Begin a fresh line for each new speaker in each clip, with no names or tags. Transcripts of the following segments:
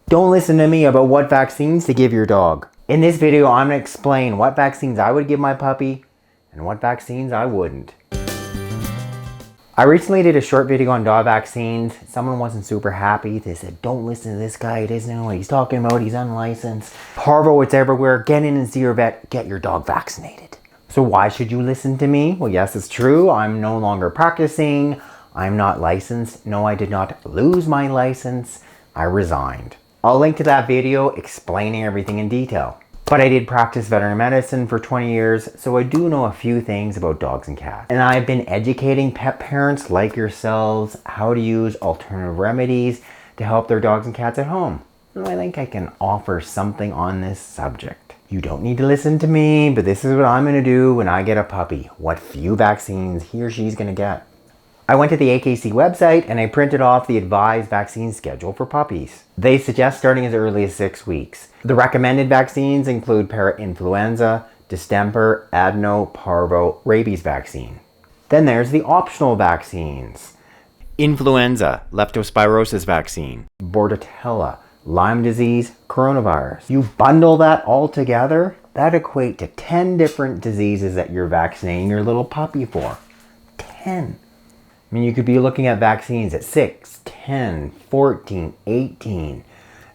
Don't listen to me about what vaccines to give your dog. In this video, I'm going to explain what vaccines I would give my puppy and what vaccines I wouldn't. I recently did a short video on dog vaccines. Someone wasn't super happy. They said, don't listen to this guy. He doesn't know what he's talking about. He's unlicensed. Parvo, it's everywhere. Get in and see your vet. Get your dog vaccinated. So why should you listen to me? Well, yes, it's true. I'm no longer practicing. I'm not licensed. No, I did not lose my license. I resigned. I'll link to that video explaining everything in detail. But I did practice veterinary medicine for 20 years, so I do know a few things about dogs and cats. And I've been educating pet parents like yourselves how to use alternative remedies to help their dogs and cats at home. And I think I can offer something on this subject. You don't need to listen to me, but this is what I'm going to do when I get a puppy. What few vaccines he or she's going to get. I went to the AKC website and I printed off the advised vaccine schedule for puppies. They suggest starting as early as 6 weeks. The recommended vaccines include parainfluenza, distemper, adeno, parvo, rabies vaccine. Then there's the optional vaccines. Influenza, leptospirosis vaccine, bordetella, Lyme disease, coronavirus. You bundle that all together, that equates to 10 different diseases that you're vaccinating your little puppy for. 10. I mean, you could be looking at vaccines at 6, 10, 14, 18,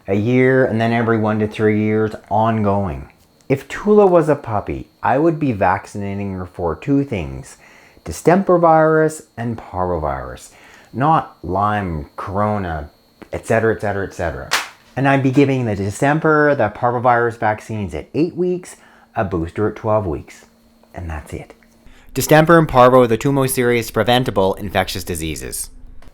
a year, and then every 1 to 3 years ongoing. If Tula was a puppy, I would be vaccinating her for 2 things, Distemper virus and Parvovirus, not Lyme, Corona, etc., etc., etc. And I'd be giving the Distemper, the Parvovirus vaccines at 8 weeks, a booster at 12 weeks, and that's it. Distemper and Parvo are the 2 most serious preventable infectious diseases.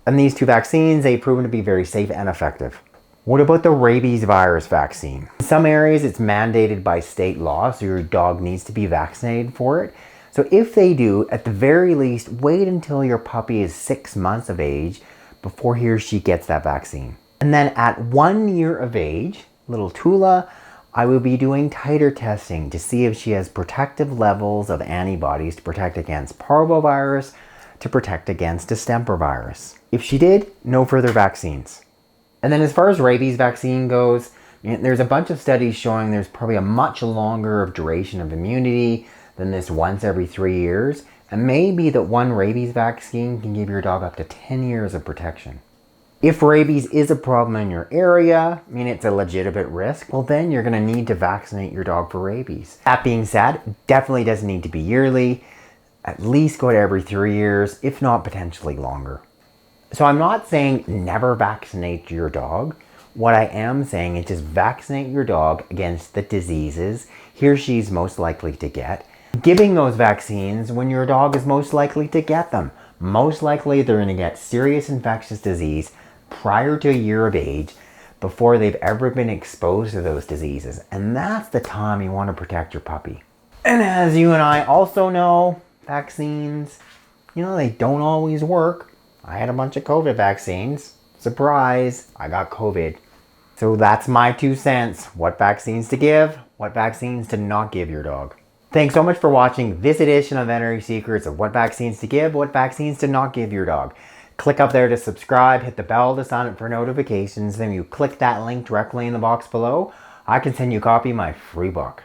And these 2 vaccines, they've proven to be very safe and effective. What about the rabies virus vaccine? In some areas, it's mandated by state law, so your dog needs to be vaccinated for it. So if they do, at the very least, wait until your puppy is 6 months of age before he or she gets that vaccine. And then at 1 year of age, little Tula, I will be doing titer testing to see if she has protective levels of antibodies to protect against parvovirus, to protect against distemper virus. If she did, no further vaccines. And then as far as rabies vaccine goes, there's a bunch of studies showing there's probably a much longer duration of immunity than this once every 3 years. And maybe that 1 rabies vaccine can give your dog up to 10 years of protection. If rabies is a problem in your area, it's a legitimate risk, well then you're going to need to vaccinate your dog for rabies. That being said, it definitely doesn't need to be yearly. At least go to every 3 years, if not potentially longer. So I'm not saying never vaccinate your dog. What I am saying is just vaccinate your dog against the diseases he or she's most likely to get. Giving those vaccines when your dog is most likely to get them. Most likely they're going to get serious infectious disease prior to a year of age before they've ever been exposed to those diseases. And that's the time you want to protect your puppy. And as you and I also know, vaccines, they don't always work. I had a bunch of COVID vaccines. Surprise, I got COVID. So that's my 2 cents. What vaccines to give, what vaccines to not give your dog. Thanks so much for watching this edition of Veterinary Secrets of what vaccines to give, what vaccines to not give your dog. Click up there to subscribe, hit the bell to sign up for notifications, then you click that link directly in the box below. I can send you a copy of my free book.